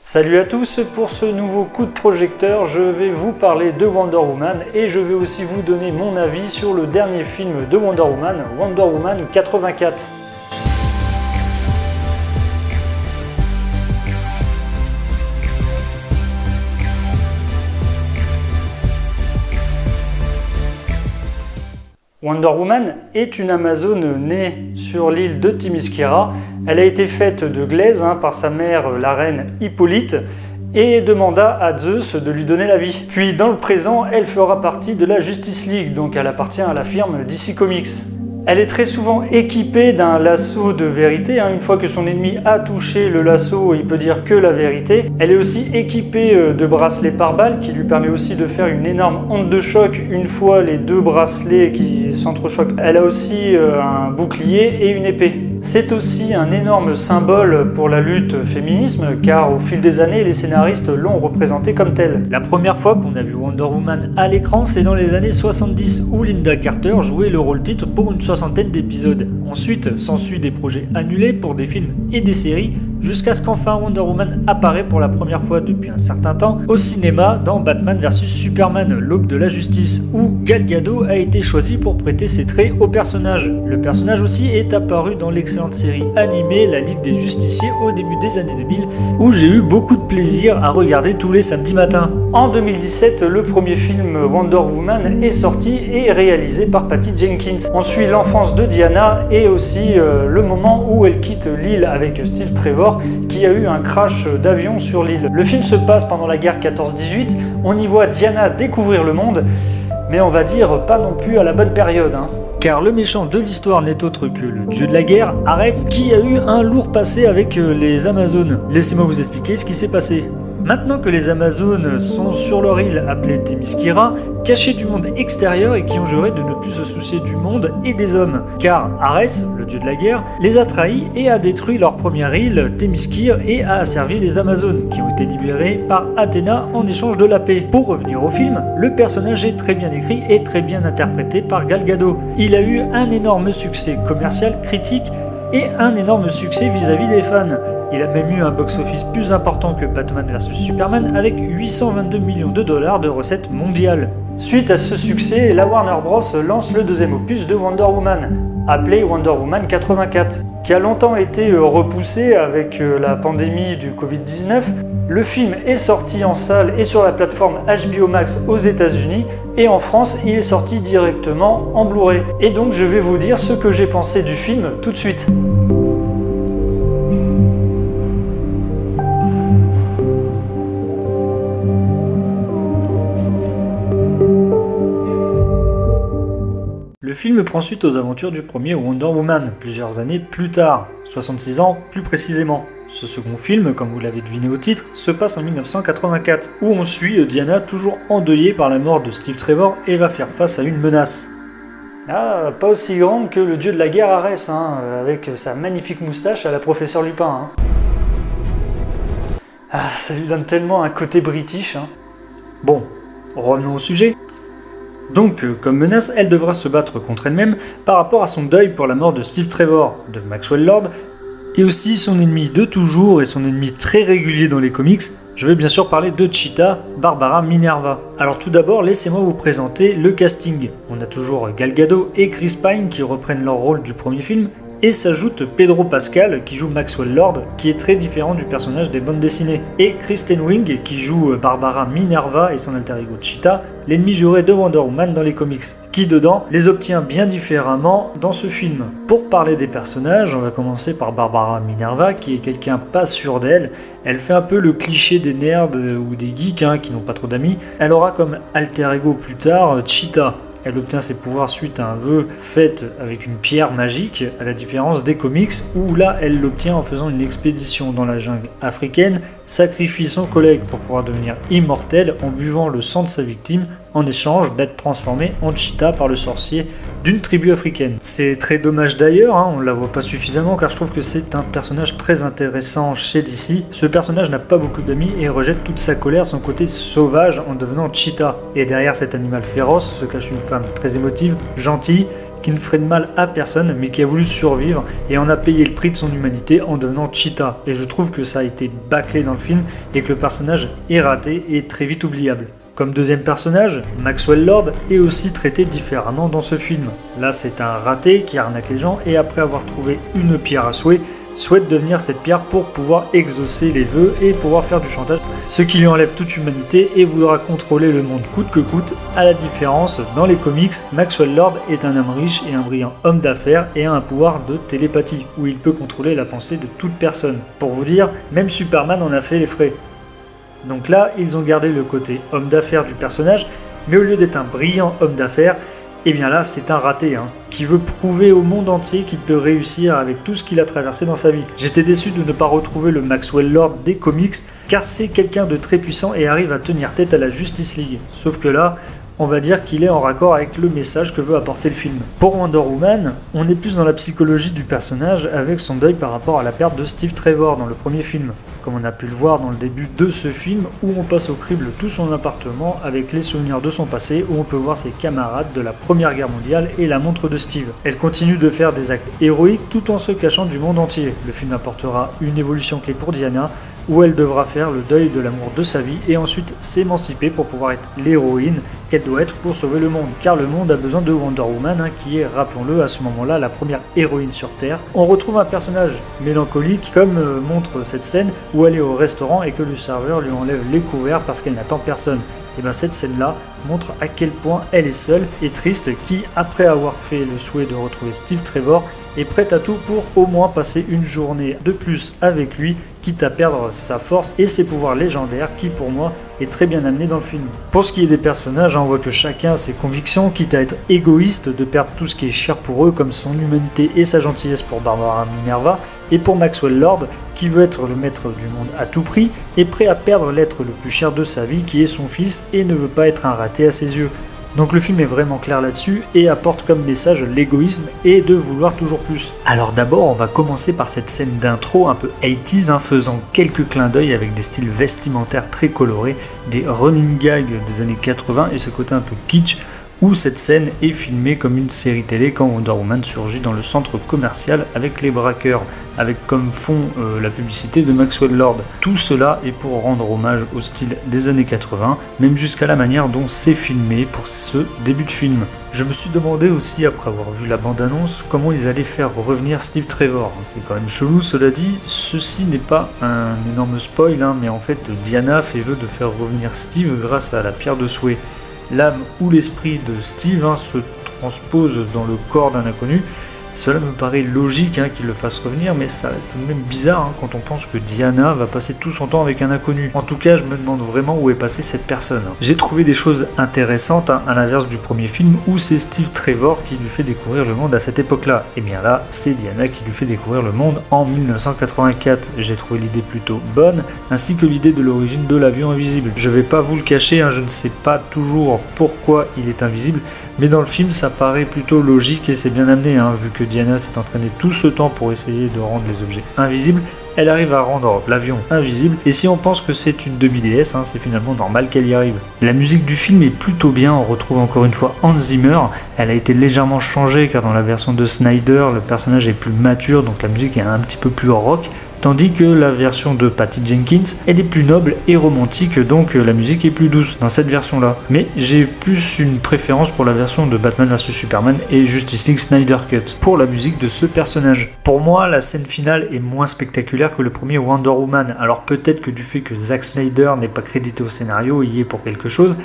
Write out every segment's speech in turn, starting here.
Salut à tous, pour ce nouveau coup de projecteur, je vais vous parler de Wonder Woman et je vais aussi vous donner mon avis sur le dernier film de Wonder Woman 84. Wonder Woman est une Amazone née sur l'île de Themyscira. Elle a été faite de glaise par sa mère, la reine Hippolyte, et demanda à Zeus de lui donner la vie. Puis dans le présent, elle fera partie de la Justice League, donc elle appartient à la firme DC Comics. Elle est très souvent équipée d'un lasso de vérité. Une fois que son ennemi a touché le lasso, il peut dire que la vérité. Elle est aussi équipée de bracelets pare-balles qui lui permet aussi de faire une énorme onde de choc une fois les deux bracelets qui s'entrechoquent. Elle a aussi un bouclier et une épée. C'est aussi un énorme symbole pour la lutte féminisme, car au fil des années, les scénaristes l'ont représentée comme telle. La première fois qu'on a vu Wonder Woman à l'écran, c'est dans les années 70, où Linda Carter jouait le rôle titre pour une soixantaine d'épisodes. Ensuite, s'ensuit des projets annulés pour des films et des séries, jusqu'à ce qu'enfin Wonder Woman apparaît pour la première fois depuis un certain temps au cinéma dans Batman vs Superman, l'aube de la justice, où Gal Gadot a été choisie pour prêter ses traits au personnage. Le personnage aussi est apparu dans l'excellente série animée La Ligue des Justiciers au début des années 2000, où j'ai eu beaucoup de plaisir à regarder tous les samedis matins. En 2017, le premier film Wonder Woman est sorti et réalisé par Patty Jenkins. On suit l'enfance de Diana et aussi le moment où elle quitte l'île avec Steve Trevor, qui a eu un crash d'avion sur l'île. Le film se passe pendant la guerre 14-18, on y voit Diana découvrir le monde, mais on va dire pas non plus à la bonne période. Car le méchant de l'histoire n'est autre que le dieu de la guerre, Arès, qui a eu un lourd passé avec les Amazones. Laissez-moi vous expliquer ce qui s'est passé. Maintenant que les Amazones sont sur leur île appelée Themyscira, cachées du monde extérieur et qui ont juré de ne plus se soucier du monde et des hommes, car Arès, le dieu de la guerre, les a trahis et a détruit leur première île, Themyscira, et a asservi les Amazones, qui ont été libérées par Athéna en échange de la paix. Pour revenir au film, le personnage est très bien écrit et très bien interprété par Gal Gadot. Il a eu un énorme succès commercial, critique, et un énorme succès vis-à-vis des fans. Il a même eu un box-office plus important que Batman vs Superman avec 822 millions de dollars de recettes mondiales. Suite à ce succès, la Warner Bros lance le deuxième opus de Wonder Woman, appelé Wonder Woman 84, qui a longtemps été repoussé avec la pandémie du Covid-19. Le film est sorti en salle et sur la plateforme HBO Max aux États-Unis, et en France, il est sorti directement en Blu-ray. Et donc je vais vous dire ce que j'ai pensé du film tout de suite. Le film prend suite aux aventures du premier Wonder Woman, plusieurs années plus tard, 66 ans plus précisément. Ce second film, comme vous l'avez deviné au titre, se passe en 1984, où on suit Diana toujours endeuillée par la mort de Steve Trevor et va faire face à une menace. Pas aussi grande que le dieu de la guerre Arès, avec sa magnifique moustache à la professeur Lupin. Ça lui donne tellement un côté british. Bon, revenons au sujet. Donc, comme menace, elle devra se battre contre elle-même par rapport à son deuil pour la mort de Steve Trevor, de Maxwell Lord, et aussi son ennemi de toujours et son ennemi très régulier dans les comics. Je vais bien sûr parler de Cheetah, Barbara Minerva. Alors tout d'abord, laissez-moi vous présenter le casting. On a toujours Gal Gadot et Chris Pine qui reprennent leur rôle du premier film, et s'ajoute Pedro Pascal qui joue Maxwell Lord, qui est très différent du personnage des bandes dessinées, et Kristen Wiig qui joue Barbara Minerva et son alter ego Cheetah, l'ennemi juré de Wonder Woman dans les comics, qui dedans les obtient bien différemment dans ce film. Pour parler des personnages, on va commencer par Barbara Minerva, qui est quelqu'un pas sûr d'elle. Elle fait un peu le cliché des nerds ou des geeks qui n'ont pas trop d'amis. Elle aura comme alter ego plus tard Cheetah. Elle obtient ses pouvoirs suite à un vœu fait avec une pierre magique, à la différence des comics où là elle l'obtient en faisant une expédition dans la jungle africaine, sacrifie son collègue pour pouvoir devenir immortel en buvant le sang de sa victime en échange d'être transformé en cheetah par le sorcier d'une tribu africaine. C'est très dommage d'ailleurs, on ne la voit pas suffisamment car je trouve que c'est un personnage très intéressant chez DC. Ce personnage n'a pas beaucoup d'amis et rejette toute sa colère, son côté sauvage en devenant cheetah. Et derrière cet animal féroce se cache une femme très émotive, gentille, qui ne ferait de mal à personne, mais qui a voulu survivre et en a payé le prix de son humanité en devenant Cheetah. Et je trouve que ça a été bâclé dans le film et que le personnage est raté et très vite oubliable. Comme deuxième personnage, Maxwell Lord est aussi traité différemment dans ce film. Là, c'est un raté qui arnaque les gens et après avoir trouvé une pierre à souhait, souhaite devenir cette pierre pour pouvoir exaucer les vœux et pouvoir faire du chantage, ce qui lui enlève toute humanité et voudra contrôler le monde coûte que coûte. À la différence, dans les comics, Maxwell Lord est un homme riche et un brillant homme d'affaires et a un pouvoir de télépathie, où il peut contrôler la pensée de toute personne. Pour vous dire, même Superman en a fait les frais. Donc là, ils ont gardé le côté homme d'affaires du personnage, mais au lieu d'être un brillant homme d'affaires, et bien là, c'est un raté, qui veut prouver au monde entier qu'il peut réussir avec tout ce qu'il a traversé dans sa vie. J'étais déçu de ne pas retrouver le Maxwell Lord des comics, car c'est quelqu'un de très puissant et arrive à tenir tête à la Justice League. Sauf que là, on va dire qu'il est en raccord avec le message que veut apporter le film. Pour Wonder Woman, on est plus dans la psychologie du personnage avec son deuil par rapport à la perte de Steve Trevor dans le premier film. Comme on a pu le voir dans le début de ce film, où on passe au crible tout son appartement avec les souvenirs de son passé, où on peut voir ses camarades de la Première Guerre mondiale et la montre de Steve. Elle continue de faire des actes héroïques tout en se cachant du monde entier. Le film apportera une évolution clé pour Diana, où elle devra faire le deuil de l'amour de sa vie et ensuite s'émanciper pour pouvoir être l'héroïne qu'elle doit être pour sauver le monde. Car le monde a besoin de Wonder Woman, qui est, rappelons-le, à ce moment-là, la première héroïne sur Terre. On retrouve un personnage mélancolique, comme montre cette scène où elle est au restaurant et que le serveur lui enlève les couverts parce qu'elle n'attend personne. Et bien cette scène-là montre à quel point elle est seule et triste, qui, après avoir fait le souhait de retrouver Steve Trevor, est prête à tout pour au moins passer une journée de plus avec lui, quitte à perdre sa force et ses pouvoirs légendaires, qui pour moi est très bien amené dans le film. Pour ce qui est des personnages, on voit que chacun a ses convictions, quitte à être égoïste, de perdre tout ce qui est cher pour eux, comme son humanité et sa gentillesse pour Barbara Minerva, et pour Maxwell Lord, qui veut être le maître du monde à tout prix, est prêt à perdre l'être le plus cher de sa vie, qui est son fils, et ne veut pas être un raté à ses yeux. Donc le film est vraiment clair là-dessus et apporte comme message l'égoïsme et de vouloir toujours plus. Alors d'abord, on va commencer par cette scène d'intro un peu 80s, faisant quelques clins d'œil avec des styles vestimentaires très colorés, des running gags des années 80 et ce côté un peu kitsch, où cette scène est filmée comme une série télé quand Wonder Woman surgit dans le centre commercial avec les braqueurs, avec comme fond la publicité de Maxwell Lord. Tout cela est pour rendre hommage au style des années 80, même jusqu'à la manière dont c'est filmé pour ce début de film. Je me suis demandé aussi, après avoir vu la bande-annonce, comment ils allaient faire revenir Steve Trevor. C'est quand même chelou, cela dit. Ceci n'est pas un énorme spoil, mais en fait Diana fait vœu de faire revenir Steve grâce à la pierre de souhait. L'âme ou l'esprit de Steve se transpose dans le corps d'un inconnu. Cela me paraît logique qu'il le fasse revenir, mais ça reste tout de même bizarre quand on pense que Diana va passer tout son temps avec un inconnu. En tout cas, je me demande vraiment où est passée cette personne. J'ai trouvé des choses intéressantes, à l'inverse du premier film, où c'est Steve Trevor qui lui fait découvrir le monde à cette époque-là. Et bien là, c'est Diana qui lui fait découvrir le monde en 1984. J'ai trouvé l'idée plutôt bonne, ainsi que l'idée de l'origine de l'avion invisible. Je vais pas vous le cacher, je ne sais pas toujours pourquoi il est invisible, mais dans le film ça paraît plutôt logique et c'est bien amené, vu que Diana s'est entraînée tout ce temps pour essayer de rendre les objets invisibles, elle arrive à rendre l'avion invisible, et si on pense que c'est une demi-déesse, c'est finalement normal qu'elle y arrive. La musique du film est plutôt bien, on retrouve encore une fois Hans Zimmer, elle a été légèrement changée car dans la version de Snyder, le personnage est plus mature, donc la musique est un petit peu plus rock, tandis que la version de Patty Jenkins, elle est plus noble et romantique, donc la musique est plus douce dans cette version-là. Mais j'ai plus une préférence pour la version de Batman vs Superman et Justice League Snyder Cut, pour la musique de ce personnage. Pour moi, la scène finale est moins spectaculaire que le premier Wonder Woman, alors peut-être que du fait que Zack Snyder n'est pas crédité au scénario, il y est pour quelque chose,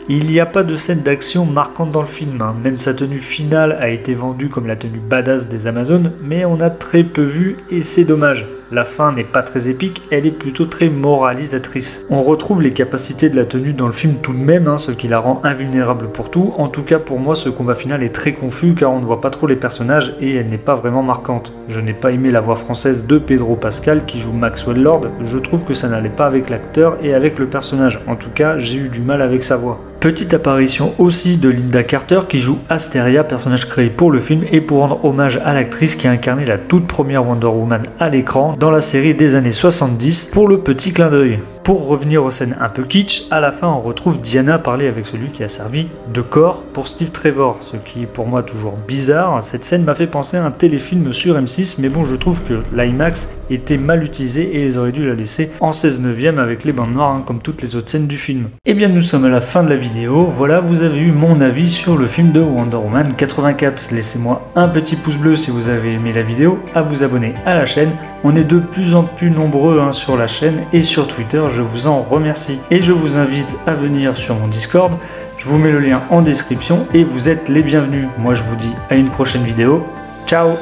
il n'y a pas de scène d'action marquante dans le film, même sa tenue finale a été vendue comme la tenue badass des Amazones, mais on a très peu vu et c'est dommage. La fin n'est pas très épique, elle est plutôt très moralisatrice. On retrouve les capacités de la tenue dans le film tout de même, ce qui la rend invulnérable pour tout. En tout cas pour moi ce combat final est très confus car on ne voit pas trop les personnages et elle n'est pas vraiment marquante. Je n'ai pas aimé la voix française de Pedro Pascal qui joue Maxwell Lord, je trouve que ça n'allait pas avec l'acteur et avec le personnage. En tout cas j'ai eu du mal avec sa voix. Petite apparition aussi de Linda Carter qui joue Asteria, personnage créé pour le film et pour rendre hommage à l'actrice qui a incarné la toute première Wonder Woman à l'écran dans la série des années 70 pour le petit clin d'œil. Pour revenir aux scènes un peu kitsch, à la fin on retrouve Diana parler avec celui qui a servi de corps pour Steve Trevor, ce qui est pour moi toujours bizarre. Cette scène m'a fait penser à un téléfilm sur M6, mais bon, je trouve que l'IMAX était mal utilisé et ils auraient dû la laisser en 16/9 avec les bandes noires, comme toutes les autres scènes du film. Et bien nous sommes à la fin de la vidéo, voilà, vous avez eu mon avis sur le film de Wonder Woman 84. Laissez-moi un petit pouce bleu si vous avez aimé la vidéo, à vous abonner à la chaîne. On est de plus en plus nombreux sur la chaîne et sur Twitter, je vous en remercie. Et je vous invite à venir sur mon Discord, je vous mets le lien en description et vous êtes les bienvenus. Moi je vous dis à une prochaine vidéo, ciao!